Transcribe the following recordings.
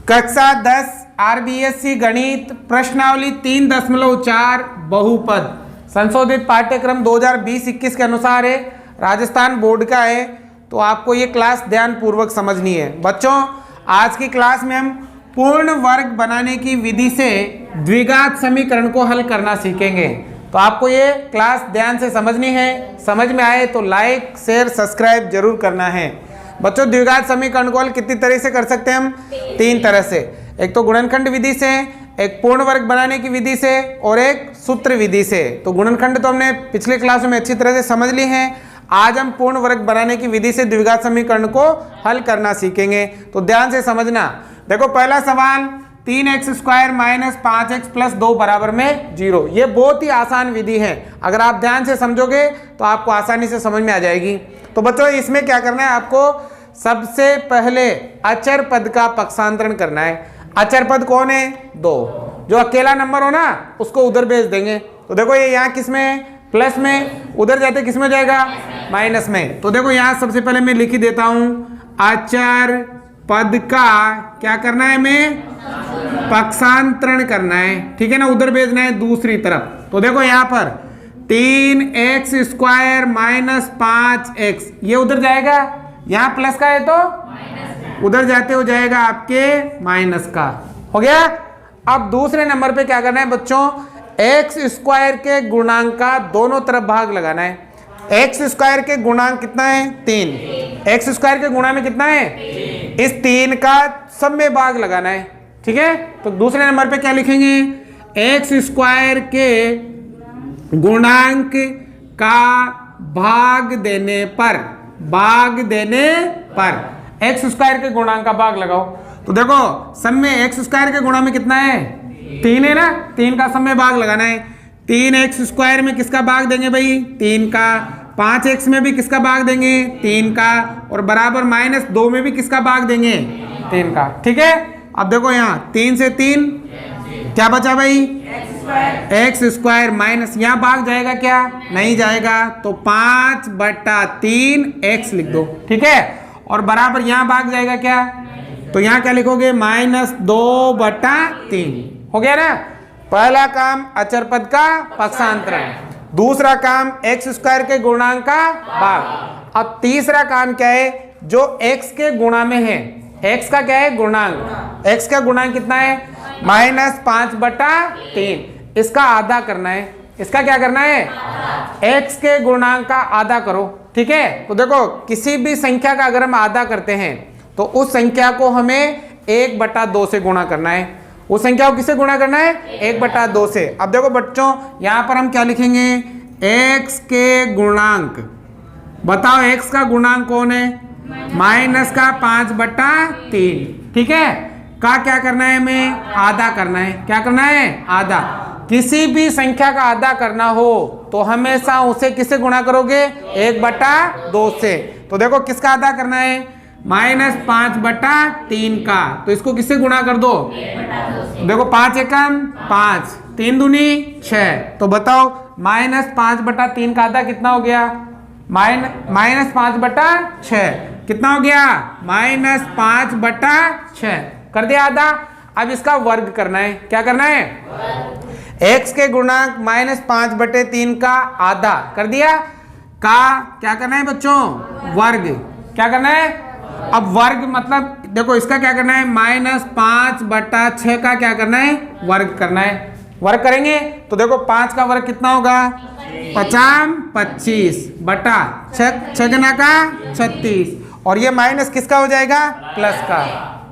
कक्षा 10 आरबीएससी गणित प्रश्नावली 3.4 बहुपद संशोधित पाठ्यक्रम 2020-21 के अनुसार है, राजस्थान बोर्ड का है। तो आपको ये क्लास ध्यान पूर्वक समझनी है। बच्चों, आज की क्लास में हम पूर्ण वर्ग बनाने की विधि से द्विघात समीकरण को हल करना सीखेंगे। तो आपको ये क्लास ध्यान से समझनी है। समझ में आए तो लाइक शेयर सब्सक्राइब जरूर करना है। बच्चों, द्विघात समीकरण को हल कितनी तरह से कर सकते हैं हम? 3 तरह से। एक तो गुणनखंड विधि से, एक पूर्ण वर्ग बनाने की विधि से और एक सूत्र विधि से। तो गुणनखंड तो हमने पिछले क्लास में अच्छी तरह से समझ ली है। आज हम पूर्ण वर्ग बनाने की विधि से द्विघात समीकरण को हल करना सीखेंगे। तो ध्यान से समझना। देखो, पहला सवाल 3x² - 5x + 2 बराबर में 0। ये बहुत ही आसान विधि है। अगर आप ध्यान से समझोगे तो आपको आसानी से समझ में आ जाएगी। तो बच्चों, इसमें क्या करना है आपको? सबसे पहले अचर पद का पक्षांतरण करना है। अचर पद कौन है? 2। जो अकेला नंबर हो ना उसको उधर भेज देंगे। तो देखो, ये यहाँ किस में? प्लस में। उधर जाते किस में जाएगा? माइनस में। तो देखो, यहाँ सबसे पहले मैं लिख ही देता हूं, अचर पद का क्या करना है? मैं पक्षांतरण करना है। ठीक है ना, उधर भेजना है दूसरी तरफ। तो देखो, यहाँ पर 3x² - 5x ये उधर जाएगा। यहाँ प्लस का है तो उधर जाते हो जाएगा आपके माइनस का। हो गया। अब दूसरे नंबर पे क्या करना है बच्चों? x² के गुणांक का दोनों तरफ भाग लगाना है। x² के गुणांक कितना है? 3। x² के गुणा में कितना है? इस 3 का सब में भाग लगाना है। ठीक है। तो दूसरे नंबर पे क्या लिखेंगे? x² के गुणांक का भाग देने पर x² के गुणांक का भाग लगाओ। तो देखो, सब में x² के गुणा में कितना है? 3 है ना। 3 का सब में भाग लगाना है। 3x² में किसका भाग देंगे भाई? 3 का। 5x में भी किसका भाग देंगे? 3 का। और बराबर -2 में भी किसका भाग देंगे? 3 का। ठीक है। अब देखो, यहाँ 3 से 3 क्या बचा भाई? x² माइनस, यहाँ भाग जाएगा क्या? नहीं जाएगा। तो 5/3 x लिख दो। ठीक है। और बराबर यहाँ भाग जाएगा क्या? तो यहाँ क्या लिखोगे? -2/3। हो गया ना। पहला काम अचर पद का पक्षांतरण, दूसरा काम x² के गुणांक का भाग। अब तीसरा काम क्या है? जो x के गुणा में है। x का क्या है? गुणांक। x का गुणांक कितना है? -5/3। इसका आधा करना है। इसका क्या करना है? x के गुणांक का आधा करो। ठीक है। तो देखो, किसी भी संख्या का अगर हम आधा करते हैं तो उस संख्या को हमें 1/2 से गुणा करना है। उस संख्या को किससे गुणा करना है? 1/2 से। अब देखो बच्चों, यहां पर हम क्या लिखेंगे? x के गुणांक। बताओ, x का गुणांक कौन है? -5/3। ठीक है। का क्या करना है? हमें आधा करना है। क्या करना है? आधा। किसी भी संख्या का आधा करना हो तो हमेशा उसे किससे गुणा करोगे? 1/2 से। तो देखो, किसका आधा करना है? -5/3 का। तो इसको किससे गुणा कर दो? देखो, 5 एकम 5, 3 दूनी 6। तो बताओ, -5/3 का आधा कितना हो गया? -5/6 कितना हो गया? -5/6 कर दिया आधा। अब इसका वर्ग करना है। क्या करना है? x के गुणांक -5/3 का आधा कर दिया। का क्या करना है बच्चों? वर्ग। क्या करना है? अब वर्ग मतलब देखो, इसका क्या करना है? -5/6 का क्या करना है? वर्ग करना है। वर्ग करेंगे तो देखो, 5 का वर्ग कितना होगा? 50 25 बटा 6 गुना का 36। और ये माइनस किसका हो जाएगा? प्लस का।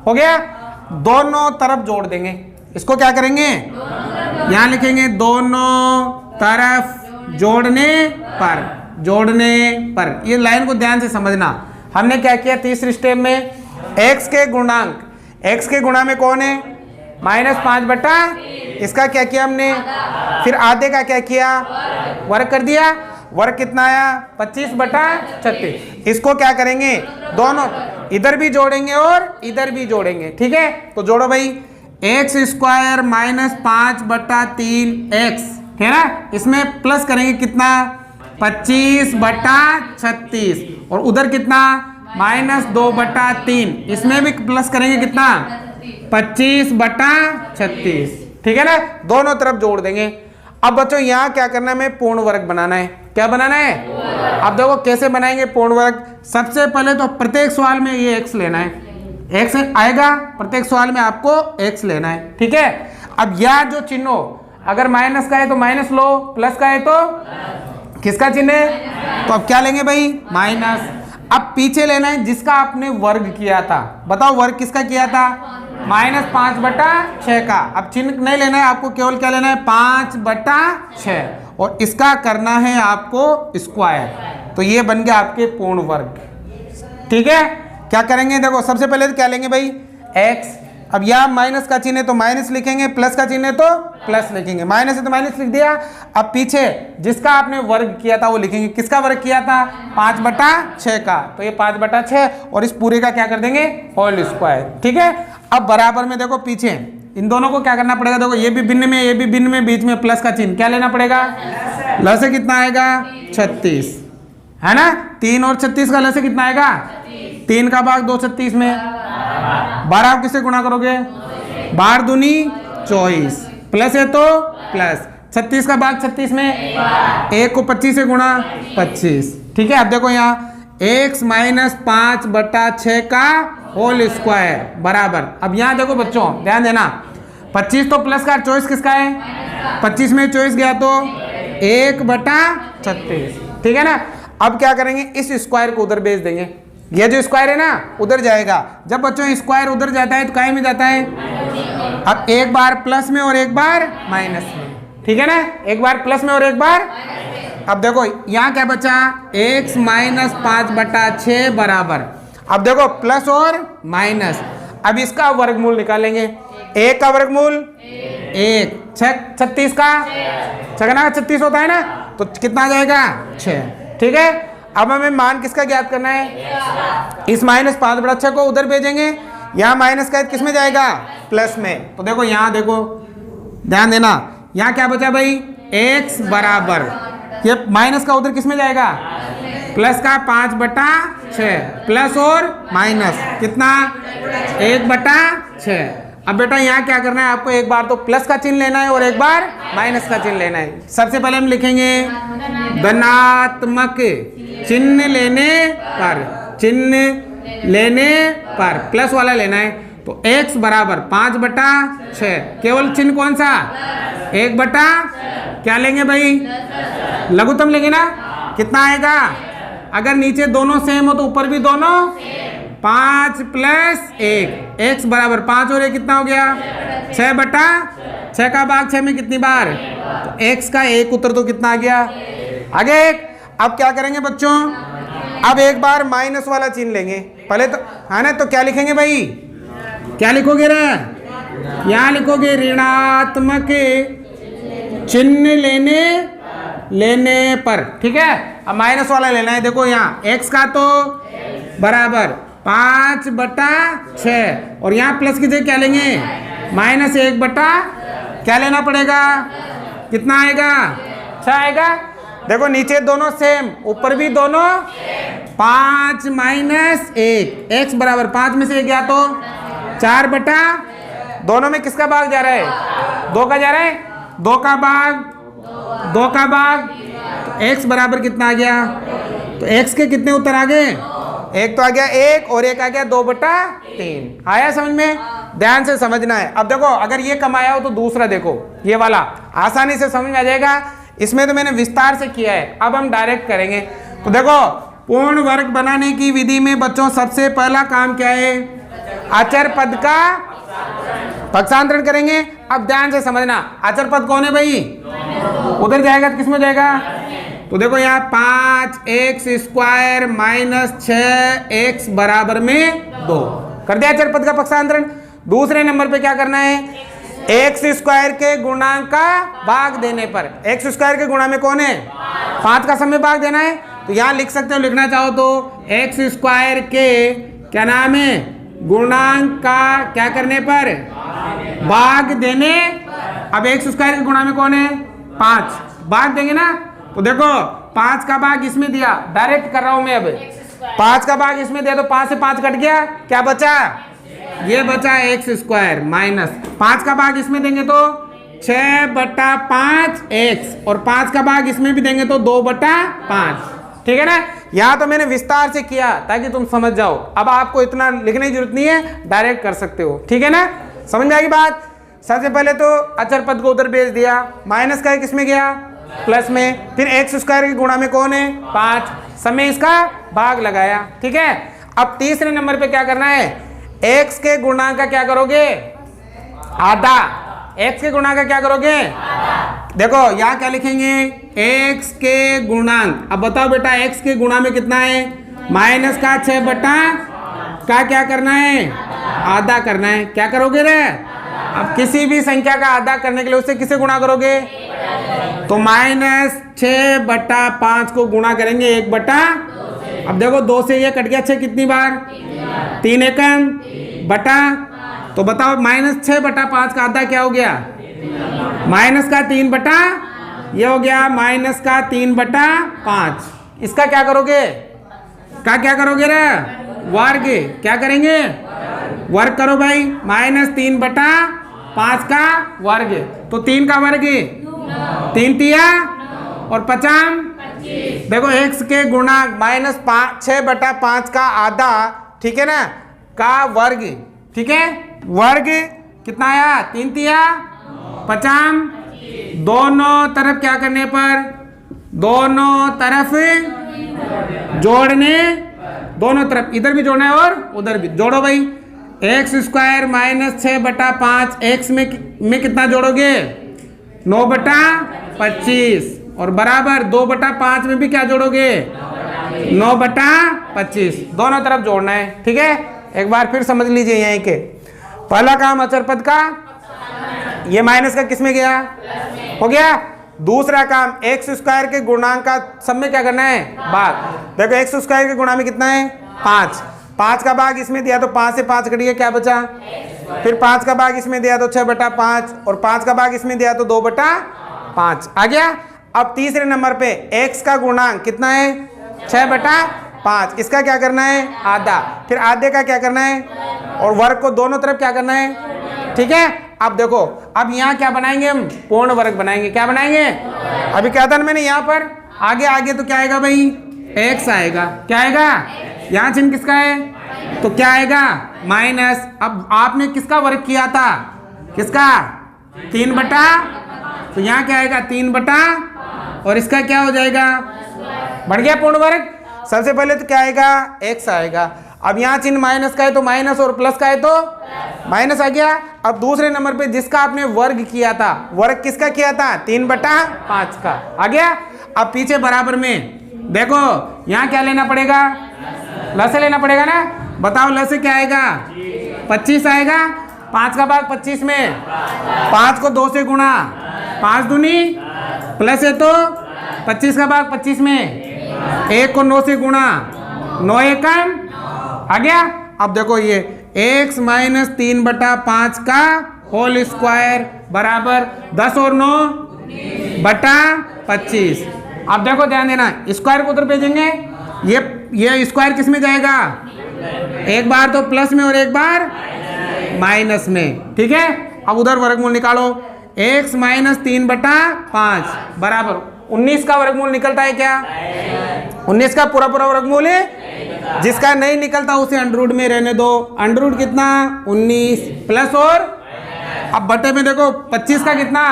हो गया। दोनों तरफ जोड़ देंगे। इसको क्या करेंगे? यहां लिखेंगे दोनों तरफ जोड़ने पर। ये लाइन को ध्यान से समझना। हमने क्या किया तीसरी स्टेप में? x के गुणा में कौन है? -5/। इसका क्या किया हमने? फिर आधे का क्या किया? वर्ग कर दिया। वर्ग कितना आया? 25/36। इसको क्या करेंगे? दोनों इधर भी जोड़ेंगे और इधर भी जोड़ेंगे। ठीक है। तो जोड़ो भाई, x² - 5/3x है ना। इसमें प्लस करेंगे कितना? 25/36। और उधर कितना? -2/3। इसमें भी प्लस करेंगे कितना? 25/36, ठीक है ना, दोनों तरफ जोड़ देंगे। अब बच्चों यहाँ क्या करना है, हमें पूर्ण वर्ग बनाना है। क्या बनाना है? अब देखो कैसे बनाएंगे पूर्ण वर्ग। सबसे पहले तो प्रत्येक सवाल में ये x लेना है, x आएगा प्रत्येक सवाल में, आपको x लेना है, ठीक है। अब यह जो चिन्ह हो, अगर माइनस का है तो माइनस लो, प्लस का है तो किसका चिन्ह है, तो अब क्या लेंगे भाई, माइनस। अब पीछे लेना है जिसका आपने वर्ग किया था, बताओ वर्ग किसका किया था, -5/6 का। अब चिन्ह नहीं लेना है आपको, केवल क्या लेना है, 5/6, और इसका करना है आपको स्क्वायर, तो ये बन गया आपके पूर्ण वर्ग, ठीक है। क्या करेंगे, देखो सबसे पहले तो क्या लेंगे भाई, x। अब यहाँ माइनस का चिन्ह है तो माइनस लिखेंगे, प्लस का चिन्ह है तो प्लस लिखेंगे, माइनस है तो माइनस लिख दिया। अब पीछे जिसका आपने वर्ग किया था वो लिखेंगे, किसका वर्ग किया था, 5/6 का, तो ये 5/6, और इस पूरे का क्या कर देंगे, होल स्क्वायर, ठीक है। अब बराबर में देखो पीछे इन दोनों को क्या करना पड़ेगा, देखो ये भी भिन्न में, ये भी भिन्न में, बीच में प्लस का चिन्ह, क्या लेना पड़ेगा, ल से कितना आएगा, 36, है ना। 3 और 36 का ल से कितना आएगा, 3 का भाग 2 36 में, 12 आप किससे गुणा करोगे, 12 दूनी 24, प्लस है तो प्लस, 36 का भाग 36 में, 1 को 25 से गुणा 25, ठीक है। अब देखो यहाँ x - 5/6 का होल स्क्वायर बराबर। अब यहाँ देखो बच्चों ध्यान देना, 25 तो प्लस का, 24 किसका है, 25 में 24 गया तो 1/36, ठीक है ना। अब क्या करेंगे, इस स्क्वायर को उधर भेज देंगे, ये जो स्क्वायर है ना उधर जाएगा। जब बच्चों स्क्वायर उधर जाता है तो काय में जाता है, अब एक बार प्लस में और एक बार माइनस में, ठीक है ना, एक बार प्लस में और एक बार। अब देखो यहाँ क्या बचा, x - 5/6 बराबर, अब देखो प्लस और माइनस, अब इसका वर्गमूल निकालेंगे, 1 का वर्गमूल 1, 36 का 36 होता है ना, तो कितना आ जाएगा, 6, ठीक है। अब हमें मान किसका ज्ञात करना है, इस -5/6 को उधर भेजेंगे, यहाँ माइनस का किस में जाएगा, प्लस में। तो देखो यहाँ देखो ध्यान देना, यहाँ क्या बचा भाई, x बराबर, ये माइनस का उधर किस में जाएगा, प्लस का 5/6, प्लस और माइनस कितना, 1/6। अब बेटा यहाँ क्या करना है आपको, एक बार तो प्लस का चिन्ह लेना है और एक बार माइनस का चिन्ह लेना है। सबसे पहले हम लिखेंगे धनात्मक चिन्ह लेने पर, चिन्ह लेने पर प्लस वाला लेना है, तो x बराबर 5/6, केवल चिन्ह कौन सा, 1 बटा क्या लेंगे भाई, लघुत्तम लेंगे ना, कितना आएगा, अगर नीचे दोनों सेम हो तो ऊपर भी दोनों 5 + 1, x बराबर 5 और 1 कितना हो गया, 6/6 का भाग 6 में कितनी बार, तो x का 1 उत्तर तो कितना आ गया, आगे 1। अब क्या करेंगे बच्चों, अब एक बार माइनस वाला चिन्ह लेंगे पहले तो, है ना, तो क्या लिखेंगे भाई, क्या लिखोगे रे, यहाँ लिखोगे ऋणात्मक चिन्ह लेने पर, ठीक है। अब माइनस वाला लेना है, देखो यहाँ x का तो बराबर 5/6, और यहाँ प्लस की जगह क्या लेंगे, -1 बटा क्या लेना पड़ेगा, कितना आएगा, 6 आएगा। देखो नीचे दोनों सेम, ऊपर भी दोनों 5 - 1, x बराबर 5 में से 1 गया तो 4 बटा, दोनों में किसका भाग जा रहा है, 2 का जा रहा है, 2 का भाग, तो x बराबर कितना आ गया, तो x के कितने उत्तर आ गए, एक तो आ गया 1 और एक आ गया 2/3, आया समझ में, ध्यान से समझना है। अब देखो अगर ये कम आया हो तो दूसरा देखो, ये वाला आसानी से समझ में आ जाएगा, इसमें तो मैंने विस्तार से किया है, अब हम डायरेक्ट करेंगे। तो देखो पूर्ण वर्ग बनाने की विधि में बच्चों सबसे पहला काम क्या है, अचर पद का पक्षांतरण करेंगे। अब ध्यान से समझना, अचर पद कौन है भाई, उधर जाएगा तो किसमें जाएगा, तो देखो यहाँ 5x² - 6x बराबर में 2 कर दिया अचर पद का पक्षांतरण। दूसरे नंबर पे क्या करना है, x² के गुणांक का भाग देने पर, x² के गुणा में कौन है, 5 का समय भाग देना है, तो यहाँ लिख सकते हो, लिखना चाहो तो x² के क्या नाम है, गुणांक का क्या करने पर, भाग देने। अब x² के गुणा में कौन है, 5, भाग देंगे ना, तो देखो 5 का भाग इसमें दिया, डायरेक्ट कर रहा हूं मैं, अब 5 का भाग इसमें दिया तो 5 से 5 कट गया, क्या बचा ये बचा एक्स स्क्वायर माइनस 5 का भाग इसमें देंगे तो 6/5 एक्स और 5 का भाग इसमें भी देंगे तो 2/5। ठीक है ना। यहाँ तो मैंने विस्तार से किया ताकि तुम समझ जाओ। अब आपको इतना लिखने की जरूरत नहीं है, डायरेक्ट कर सकते हो। ठीक है ना, समझ में आएगी बात। सबसे पहले तो अचर पद को उधर भेज दिया, माइनस का किस में गया, प्लस में। फिर एक्स स्क्वायर की गुणा में कौन है, 5, समय इसका भाग लगाया। ठीक है, अब तीसरे नंबर पे क्या करना है, एक्स के गुणांक का क्या करोगे, आधा। एक्स के गुणांक का क्या करोगे, देखो यहाँ क्या लिखेंगे, एक्स के गुणांक। अब बताओ बेटा एक्स के गुणा में कितना है, माइनस का 6 का क्या करना है, आधा करना है। क्या करोगे रे, अब किसी भी संख्या का आधा करने के लिए उससे किसे गुणा करोगे, तो -6/5 को गुणा करेंगे 1/। अब देखो 2 से ये कट गया, 6 कितनी बार, 3 एकम बटा। तो बताओ -6/5 का आधा क्या हो गया, माइनस का 3/, ये हो गया माइनस का 3/5। इसका क्या करोगे, क्या करोगे रे, वर्ग। क्या करेंगे, वर्ग करो भाई, -3/5 का वर्ग। तो 3 का वर्ग 3 तिया और 50। देखो एक्स के गुणा -6/5 का आधा, ठीक है ना, का वर्ग। ठीक है, वर्ग कितना आया, 3 तिया 50। दोनों तरफ क्या करने पर, दोनों तरफ जोड़ने, दोनों तरफ इधर भी जोड़ना है और उधर भी जोड़ो भाई। एक्स स्क्वायर -6/5 एक्स में कितना जोड़ोगे, 9/25 और बराबर 2/5 में भी क्या जोड़ोगे, 9/25। दोनों तरफ जोड़ना है। ठीक है, एक बार फिर समझ लीजिए। यहीं के पहला काम अचर पद का, ये माइनस का किस में गया, हो गया। दूसरा काम एक्स स्क्वायर के गुणांक का सब में क्या करना है, भाग। देखो एक्स स्क्वायर के गुणा में कितना है, 5। 5 का भाग इसमें दिया तो 5 से 5 कट गया, क्या बचा। फिर 5 का भाग इसमें दिया तो 6/5 और 5 का भाग इसमें दिया तो 2/5 आ गया। अब तीसरे नंबर पे x का गुणांक कितना है, 6/5। इसका क्या करना है, आधा। फिर आधे का क्या करना है, और वर्ग को दोनों तरफ क्या करना है। ठीक है, अब देखो, अब यहाँ क्या बनाएंगे हम, पूर्ण वर्ग बनाएंगे। क्या बनाएंगे, अभी क्या था मैंने यहाँ पर, आगे तो क्या आएगा भाई, x आएगा। क्या आएगा, यहाँ चिन्ह किसका है, तो क्या आएगा, माइनस। अब आपने किसका वर्ग किया था, किसका, 3/, तो यहाँ क्या आएगा 3/, और इसका क्या हो जाएगा, बढ़ गया पूर्ण वर्ग। सबसे पहले तो क्या आएगा, x आएगा। अब यहाँ चिन्ह माइनस का है तो माइनस, और प्लस का है तो माइनस आ गया। अब दूसरे नंबर पे जिसका आपने वर्ग किया था, वर्ग किसका किया था, 3/5 का आ गया। अब पीछे बराबर में देखो, यहाँ क्या लेना पड़ेगा, ल से लेना पड़ेगा ना। बताओ ल से क्या आएगा, 25 आएगा। 5 का भाग 25 में, 5 को 2 से गुणा, 5 दूनी प्लस है तो 25 का भाग 25 में, 1 को 9 से गुणा, 9 एकम आ गया। अब देखो ये x - 3/5 का होल स्क्वायर बराबर 10 और 9/25। अब देखो ध्यान देना, स्क्वायर को उधर भेजेंगे, ये स्क्वायर किस में जाएगा, एक बार तो प्लस में और एक बार माइनस में। ठीक है, अब उधर वर्गमूल निकालो, x - 3/5 बराबर 19 का वर्गमूल निकलता है क्या, 19 का पूरा वर्गमूल है। जिसका नहीं निकलता उसे अंडर में रहने दो। अंडर कितना, 19 प्लस, और अब बटे में देखो 25 का कितना,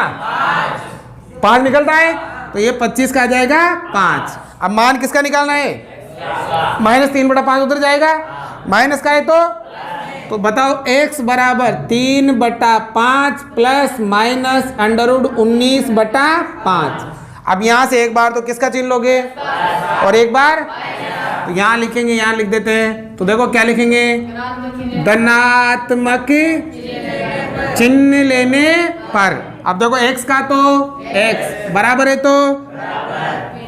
5 निकलता है, तो ये 25 का आ जाएगा 5। अब मान किसका निकालना है, -3/5 उधर जाएगा, माइनस का है तो बताओ x बराबर 3/5 प्लस माइनस √19/5। अब यहाँ से एक बार तो किसका चिन्ह लोगे, और एक बार तो यहाँ लिखेंगे, यहाँ लिख देते हैं। तो देखो क्या लिखेंगे, धनात्मक चिन्ह लेने पर। अब देखो x का तो x बराबर है तो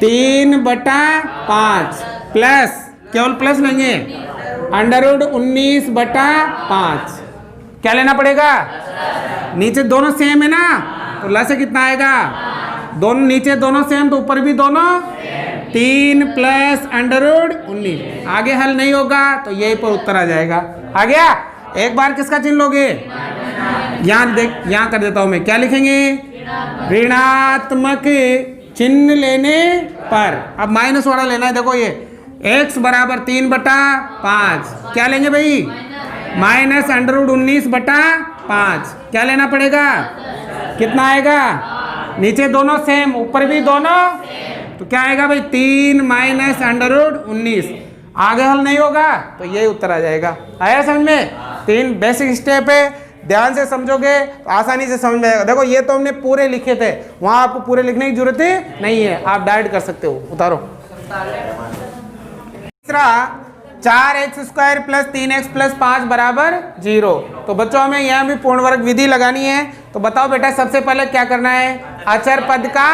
3/5 प्लस, केवल प्लस लेंगे, √19/5। क्या लेना पड़ेगा, नीचे दोनों सेम है ना, तो ल से कितना आएगा, दोनों नीचे दोनों सेम तो ऊपर भी दोनों 3 प्लस √19। आगे हल नहीं होगा तो यही पर उत्तर आ जाएगा। आ गया। एक बार किसका चिन्ह लोगे? यहाँ देख, यहाँ कर देता हूं मैं, क्या लिखेंगे? ऋणात्मक चिन्ह लेने पर। अब माइनस वाला लेना है, देखो ये x बराबर 3/5, क्या लेंगे भाई? माइनस √19/5, क्या लेना पड़ेगा? कितना आएगा? नीचे दोनों सेम, ऊपर भी दोनों, तो क्या आएगा भाई? 3 माइनस √19। आगे हल नहीं होगा तो यही उत्तर आ जाएगा। आया समझ में? 3 बेसिक स्टेप है, ध्यान से समझोगे तो आसानी से समझ में आएगा। देखो ये तो हमने पूरे लिखे थे, वहां आपको पूरे लिखने की जरूरत नहीं है, आप डायरेक्ट कर सकते हो। उतारो। तीसरा 4x² + 3x + 5 बराबर 0। तो बच्चों हमें यहाँ भी पूर्ण वर्ग विधि लगानी है। तो बताओ बेटा, सबसे पहले क्या करना है? अचर पद का,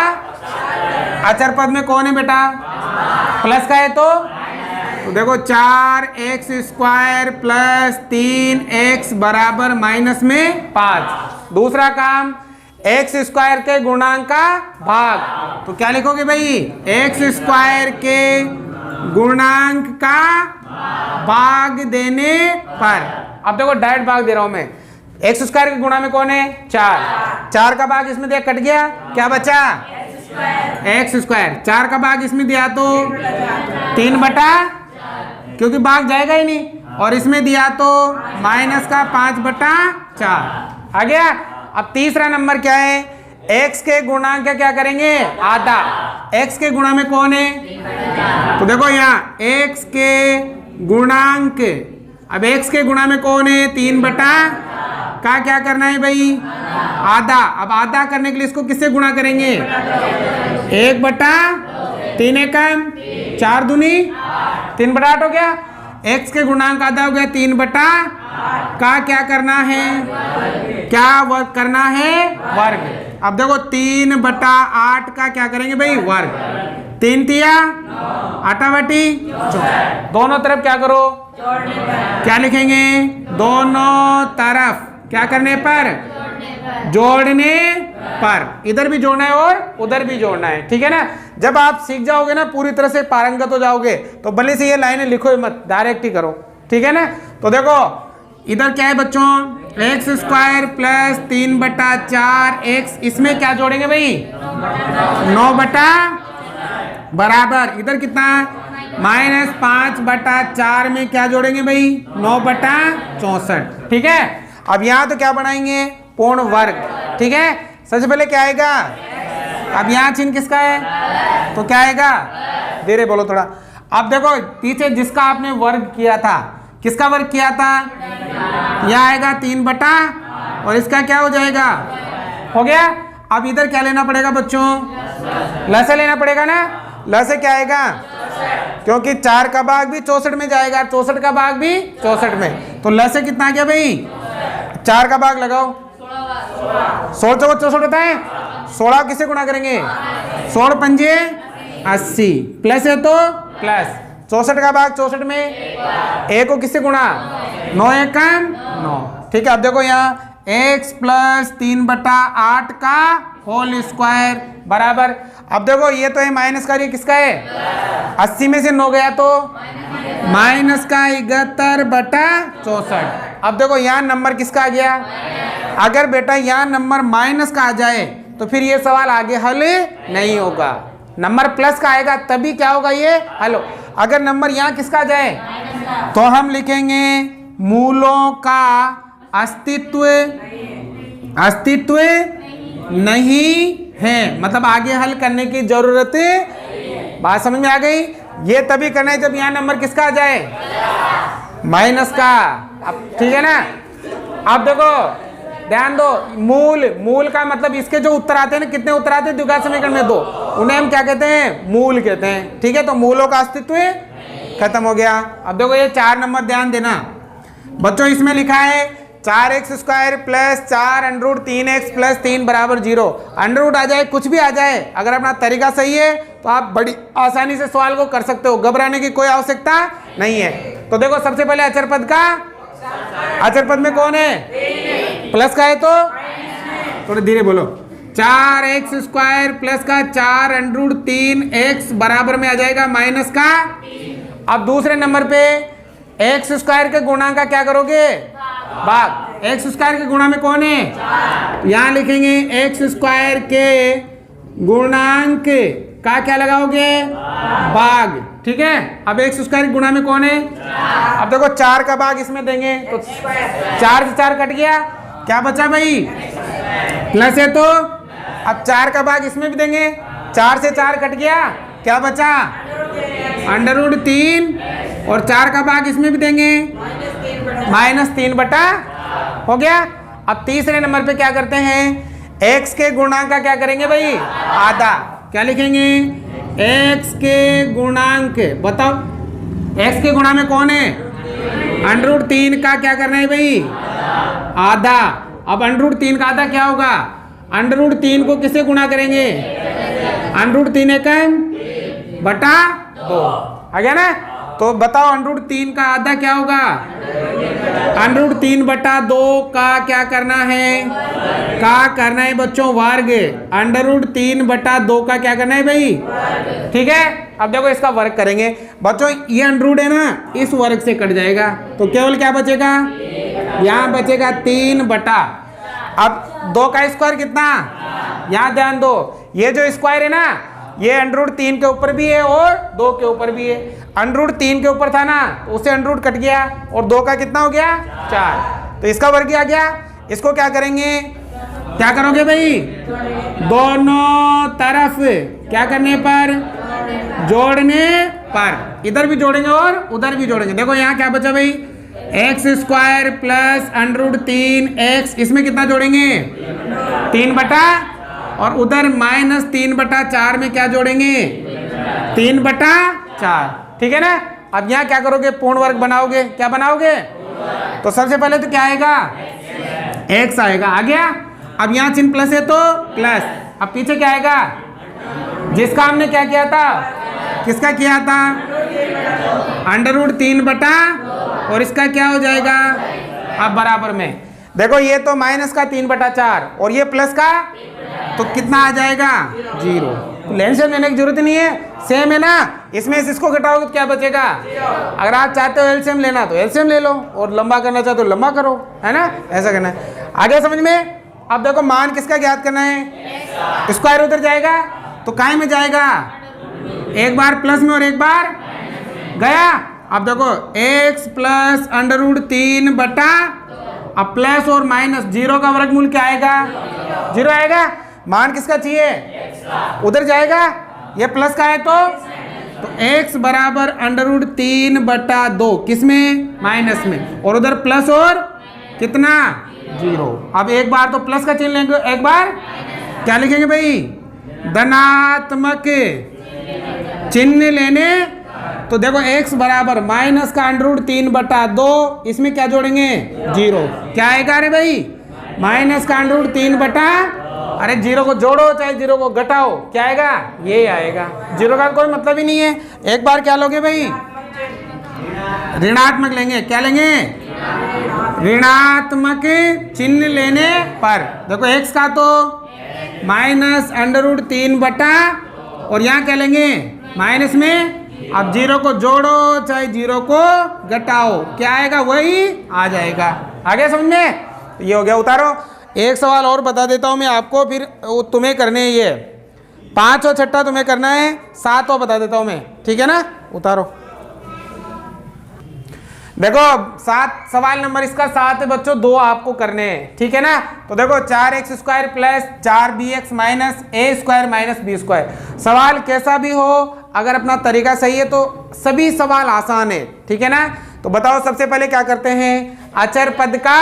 अचर पद में कौन है बेटा? प्लस का है, तो देखो 4x² + 3x बराबर माइनस में 5। दूसरा काम, x² के गुणांक का भाग, तो क्या लिखोगे भाई? x² के गुणांक का भाग देने पर। अब देखो डायरेक्ट भाग दे रहा हूं मैं। x² के गुणा में कौन है? 4। 4 का भाग इसमें दिया, कट गया, क्या बचा? x²। 4 का भाग इसमें दिया तो 3 क्योंकि भाग जाएगा ही नहीं, और इसमें दिया तो माइनस का 5/4 आ गया। अब तीसरा नंबर क्या है? x के गुणांक का क्या करेंगे? आधा। x के गुणा में कौन है? तो देखो यहाँ x के गुणांक, अब x के गुणा में कौन है? 3 का क्या करना है भाई? आधा। अब आधा करने के लिए इसको किससे गुणा करेंगे? 1/3 एकम 4 दूनी 3/8 हो गया। x के गुणांक आधा हो गया 3 का क्या करना है? क्या वर्ग करना है? वर्ग। अब देखो 3/8 का क्या करेंगे भाई? वर्ग। 3 तिया 8/4, दोनों तरफ क्या करो? क्या लिखेंगे? दोनों तरफ क्या करने पर? जोड़ने पर। इधर भी जोड़ना है और उधर भी जोड़ना है, ठीक है ना। जब आप सीख जाओगे ना, पूरी तरह से पारंगत हो जाओगे, तो भले से ये लाइनें लिखो मत, डायरेक्ट ही करो, ठीक है ना। तो देखो इधर क्या है बच्चों? x² + 3/4x, इसमें क्या जोड़ेंगे भाई? 9 बराबर, इधर कितना? -5/4 में क्या जोड़ेंगे भाई? 9/64, ठीक है। अब यहाँ तो क्या बनाएंगे? पूर्ण वर्ग, ठीक है। सबसे पहले क्या आएगा? अब यहाँ चिन्ह किसका है? तो क्या आएगा? धीरे बोलो थोड़ा। अब देखो पीछे जिसका आपने वर्ग किया था, किसका वर्ग किया था? यह आएगा 3 और इसका क्या हो जाएगा? हो गया। अब इधर क्या लेना पड़ेगा बच्चों? लसे लेना पड़ेगा ना। लसे क्या आएगा? क्योंकि 4 का भाग भी 64 में जाएगा, 64 का भाग भी 64 में, तो लसे कितना आ गया भाई? 4 का भाग लगाओ, 16 चौक 64 होता है। 16 किससे गुणा करेंगे? 16 पंजे 80, प्लस है तो प्लस। 64 का भाग 64 में, एक को किससे गुणा? 9 एकम 9, ठीक है। अब देखो यहाँ x + 3/8 का होल स्क्वायर बराबर, अब देखो ये तो है माइनस का, ये किसका है? 80 में से 9 गया तो माइनस का 71/64। अब देखो यहाँ नंबर किसका आ गया? अगर बेटा यहाँ नंबर माइनस का आ जाए तो फिर ये सवाल आगे हल नहीं होगा। नंबर प्लस का आएगा तभी क्या होगा? ये हल। अगर नंबर यहाँ किसका आ जाए तो हम लिखेंगे मूलों का अस्तित्व नहीं है, मतलब आगे हल करने की जरूरत। बात समझ में आ गई? ये तभी करना है जब यहाँ नंबर किसका आ जाए? माइनस का। अब ठीक है ना। अब देखो ध्यान दो, मूल का मतलब इसके जो उत्तर आते हैं ना, कितने उत्तर आते हैं द्विघात समीकरण में? 2, उन्हें हम क्या कहते हैं? मूल कहते हैं, ठीक है। तो मूलों का अस्तित्व खत्म हो गया। अब देखो ये 4 नंबर ध्यान देना बच्चों, इसमें लिखा है 4x² + 4√3x + 3 बराबर 0। अंडर आ जाए, कुछ भी आ जाए, अगर अपना तरीका सही है तो आप बड़ी आसानी से सवाल को कर सकते हो, घबराने की कोई आवश्यकता नहीं है। तो देखो सबसे पहले अचर पद का, अचर पद में कौन है? प्लस का है तो थोड़ा धीरे बोलो। 4x² + का 4√3x बराबर में आ जाएगा माइनस का। अब दूसरे नंबर पे x² के गुणांक का क्या करोगे? भाग। एक्स स्क्वायर के गुणा में कौन है? यहाँ लिखेंगे एक्स स्क्वायर के गुणांक का क्या लगाओगे? भाग। ठीक है, अब एक्स स्क्वायर के गुणा में कौन है? अब देखो 4 का भाग इसमें देंगे तो 4 से 4 कट गया, क्या बचा भाई? प्लस है तो अब 4 का भाग इसमें भी देंगे, 4 से 4 कट गया, क्या बचा? √3 और 4 का भाग इसमें भी देंगे, -3 बटा हो गया। अब तीसरे नंबर पे क्या करते हैं? x के गुणांक का क्या करेंगे भाई? आधा। क्या लिखेंगे? x के गुणांक, बताओ x के गुणा में कौन है? √3 का क्या करना है भाई? आधा। अब √3 का आधा क्या होगा? √3 को किससे गुणा करेंगे? √3 एकम बटा 2 आ गया ना। तो बताओ √3 का आधा क्या होगा? √3 बटा 2 का क्या करना है? का करना है बच्चों वर्ग। √3 बटा 2 का क्या करना है भाई? ठीक है, अब देखो इसका वर्ग करेंगे बच्चों, ये √ है ना, इस वर्ग से कट जाएगा तो केवल क्या बचेगा? यहाँ बचेगा 3 बटा, अब 2 का स्क्वायर कितना? यहाँ ध्यान दो, ये जो स्क्वायर है ना, ये √3 के ऊपर भी है और 2 के ऊपर भी है। √3 के ऊपर था ना, तो उससे √ कट गया और 2 का कितना हो गया? 4, तो इसका वर्ग आ गया। इसको क्या करेंगे? क्या करोगे भाई? दोनों तरफ क्या करने पर? जोड़ने पर। इधर भी जोड़ेंगे और उधर भी जोड़ेंगे। देखो यहाँ क्या बचा भाई? x² प्लस √3x, इसमें कितना जोड़ेंगे? 3 बटा, और उधर -3 बटा 4 में क्या जोड़ेंगे? 3 बटा 4। ठीक है ना। अब यहाँ क्या करोगे? पूर्ण वर्ग बनाओगे। क्या बनाओगे? तो सबसे पहले तो क्या आएगा? x आएगा, आ गया। अब यहाँ चिन्ह प्लस है तो प्लस, अब पीछे क्या आएगा? जिसका हमने क्या किया था? किसका किया था? √3 बटा, और इसका क्या हो जाएगा? अब बराबर में देखो, ये तो माइनस का 3 बटा 4 और ये प्लस का, तो कितना आ जाएगा? 0। लेंस लेने की जरूरत नहीं है, सेम है ना। इसमें से इसको घटाओगे तो क्या बचेगा? अगर आप चाहते हो एलसीएम लेना तो एलसीएम ले लो, और लंबा करना चाहते हो लंबा करो, है ना, ऐसा करना है। आगे समझ में। अब देखो मान किसका ज्ञात करना है? स्क्वायर उधर जाएगा तो काय में जाएगा? एक बार प्लस में और एक बार गया। अब देखो x प्लस √3 बटा, अब प्लस और माइनस, 0 का वर्गमूल क्या आएगा? 0 आएगा। मान किसका चाहिए? उधर जाएगा, ये प्लस का है तो x बराबर √3 बटा 2, किसमें? माइनस में, और उधर प्लस और कितना? 0। अब एक बार तो प्लस का चिन्ह लेंगे, एक बार क्या लिखेंगे भाई? धनात्मक चिन्ह लेने। तो देखो x बराबर माइनस का √3 बटा 2, इसमें क्या जोड़ेंगे? 0। क्या आएगा रे भाई? माइनस का √3 बटा, अरे 0 को जोड़ो चाहे 0 को घटाओ, क्या आएगा? ये आएगा। 0 का कोई मतलब ही नहीं है। एक बार क्या लोगे भाई? ऋणात्मक लेंगे। क्या लेंगे? ऋणात्मक चिन्ह लेने पर। देखो x का तो माइनस √3 बटा, और यहाँ क्या लेंगे? माइनस में। अब 0 को जोड़ो चाहे 0 को घटाओ, क्या आएगा? वही आ जाएगा। आगे समझ में? ये हो गया। उतारो। एक सवाल और बता देता हूँ मैं आपको, फिर तुम्हें करने हैं ये 5 और 6 तुम्हें करना है, 7 और बता देता हूँ मैं, ठीक है ना। उतारो। देखो 7 सवाल नंबर इसका 7 है बच्चों, 2 आपको करने हैं, ठीक है ना। तो देखो 4x² plus 4bx minus a² minus b²। सवाल कैसा भी हो, अगर अपना तरीका सही है तो सभी सवाल आसान है, ठीक है ना। तो बताओ सबसे पहले क्या करते हैं? अचर पद का,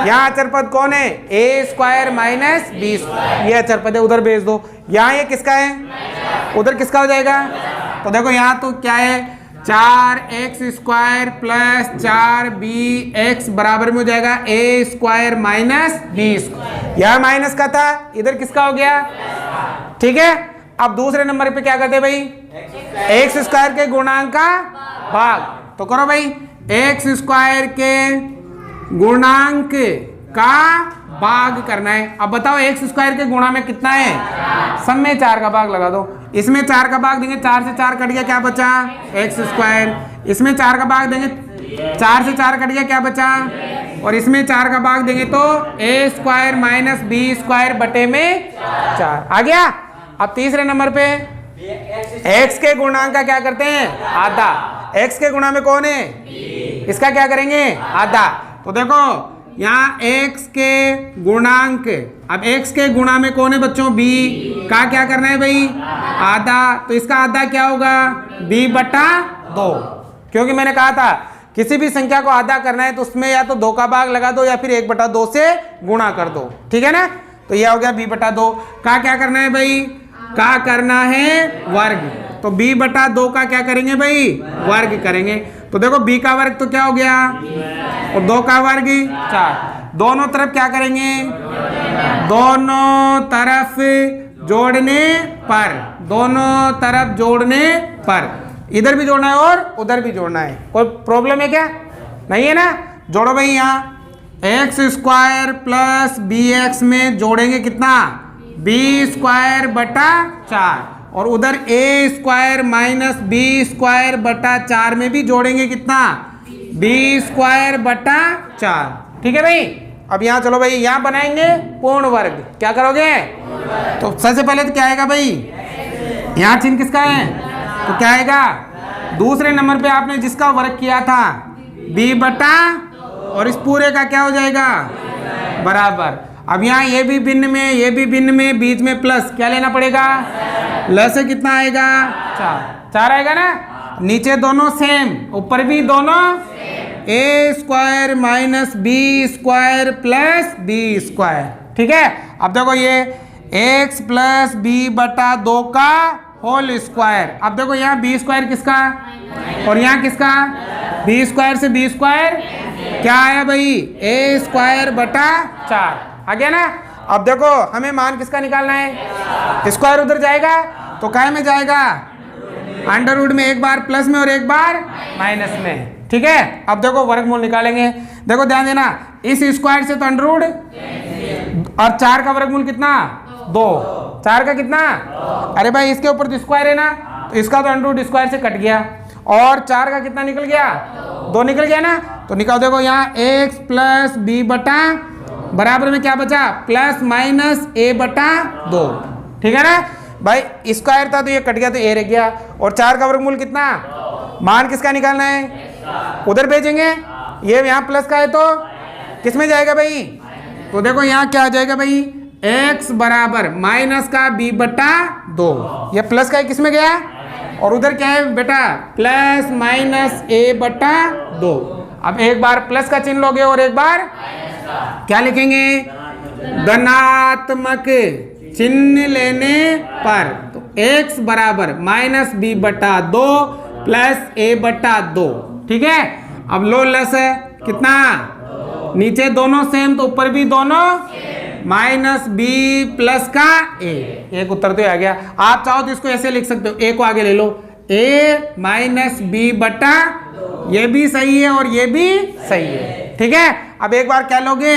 यहाँ अचर पद कौन है? a² minus b²। ये अचर पद है, उधर भेज दो। यहाँ ये किसका है? उधर किसका हो जाएगा? तो देखो यहाँ तो क्या है? 4x² प्लस 4bx बराबर में हो जाएगा a² माइनस b²। यह माइनस का था, इधर किसका हो गया? ठीक है। अब दूसरे नंबर पे क्या करते हैं भाई? x² के गुणांक का भाग। तो करो भाई, x² के गुणांक का भाग करना है। अब बताओ x² के गुणा में कितना है? सब में 4 का भाग लगा दो। इसमें 4 का भाग देंगे, 4 से 4 कट गया, क्या बचा? x²। इसमें 4 का भाग देंगे, 4 से 4 कट गया, क्या बचा? और इसमें 4 का भाग देंगे तो ए स्क्वायर माइनस बी स्क्वायर बटे में 4 आ गया। अब तीसरे नंबर पे x के गुणांक का क्या करते हैं, आधा। x के गुणा में कौन है, इसका क्या करेंगे, आधा। तो देखो यहाँ x के गुणांक, अब x के गुणा में कौन है बच्चों, b का क्या करना है भाई, आधा। तो इसका आधा क्या होगा, b बटा 2, क्योंकि मैंने कहा था किसी भी संख्या को आधा करना है तो उसमें या तो 2 का भाग लगा दो या फिर 1 बटा 2 से गुणा कर दो, ठीक है ना। तो यह हो गया b बटा 2। का क्या करना है भाई, का करना है वर्ग, तो b बटा 2 का क्या करेंगे भाई, वर्ग करेंगे। तो देखो b का वर्ग तो क्या हो गया, और 2 का वर्ग 4। दोनों तरफ क्या करेंगे, दोनों तरफ जोड़ने पर, दोनों तरफ जोड़ने पर, इधर भी जोड़ना है और उधर भी जोड़ना है। कोई प्रॉब्लम है क्या, नहीं है ना। जोड़ो भाई, यहाँ X square plus B X में जोड़ेंगे कितना, बी स्क्वायर बटा 4, और उधर A square minus B square बटा 4 में भी जोड़ेंगे कितना, बी स्क्वायर बटा 4, ठीक है भाई। अब यहाँ चलो भाई, यहाँ बनाएंगे पूर्ण वर्ग। क्या करोगे, तो सबसे पहले तो क्या आएगा भाई, यहाँ चिन्ह किसका है, तो क्या आएगा, दूसरे नंबर पे आपने जिसका वर्ग किया था b बटा, और इस पूरे का क्या हो जाएगा, बराबर। अब यहाँ ये भी भिन्न में, ये भी भिन्न में, बीच में प्लस, क्या लेना पड़ेगा, प्लस से कितना आएगा, 4 आएगा ना। नीचे दोनों सेम, ऊपर भी दोनों A square minus B square plus B square, ठीक है। अब देखो ये x प्लस बी बटा 2 का होल स्क्वायर। अब देखो यहाँ बी स्क्वायर किसका, और यहाँ किसका, बी स्क्वायर से बी स्क्वायर क्या आया भाई, ए स्क्वायर बटा 4 आ गया ना। अब देखो हमें मान किसका निकालना है, स्क्वायर उधर जाएगा तो काय में जाएगा, अंडर रूट में, एक बार प्लस में और एक बार माइनस में, ठीक है। अब देखो वर्गमूल निकालेंगे। देखो ध्यान देना, इस स्क्वायर से तो अंडर रूट, और 4 का वर्गमूल कितना, 2, 4 का कितना, अरे भाई इसके ऊपर तो स्क्वायर है ना, तो इसका तो अंडर रूट स्क्वायर से कट गया, और 4 का कितना निकल गया, 2 निकल गया ना। तो निकाल, देखो यहाँ x प्लस बी बटा बराबर में क्या बचा, प्लस माइनस a बटा 2, ठीक है ना भाई। स्क्वायर था तो ये कट गया तो a रह गया, और 4 का वर्गमूल कितना, मान किसका निकालना है, उधर भेजेंगे। ये यहाँ प्लस का है तो किस में जाएगा भाई, तो देखो यहाँ क्या आ जाएगा भाई, x बराबर माइनस का b बटा 2, ये प्लस का है किस में गया, और उधर क्या है बेटा, प्लस माइनस a बटा 2। अब एक बार प्लस का चिन्ह लोगे और एक बार क्या लिखेंगे, धनात्मक चिन्ह लेने पर, तो x बराबर माइनस b बटा 2 प्लस a बटा 2, ठीक है। अब लो लस है कितना, नीचे दोनों सेम तो ऊपर भी दोनों माइनस b प्लस का a, एक उत्तर तो आ गया। आप चाहो तो इसको ऐसे लिख सकते हो, a को आगे ले लो, a माइनस b बटा, ये भी सही है और ये भी सही है, ठीक है। अब एक बार क्या लोगे,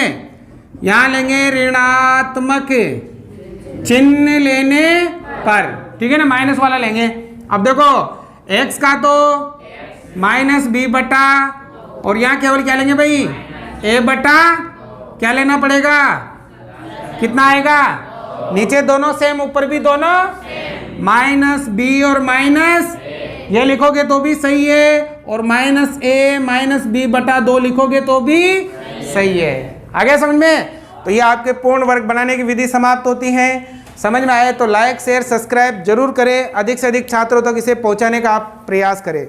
यहां लेंगे ऋणात्मक चिन्ह लेने पर, ठीक है ना, माइनस वाला लेंगे। अब देखो x का तो माइनस b बटा, और यहाँ केवल क्या लेंगे भाई, a बटा, क्या लेना पड़ेगा, कितना आएगा, नीचे दोनों सेम ऊपर भी दोनों माइनस b और माइनस, ये लिखोगे तो भी सही है, और माइनस a माइनस b बटा 2 लिखोगे तो भी सही है। आ गया समझ में। तो ये आपके पूर्ण वर्ग बनाने की विधि समाप्त होती है। समझ में आए तो लाइक शेयर सब्सक्राइब जरूर करें, अधिक से अधिक छात्रों तक इसे पहुंचाने का आप प्रयास करें।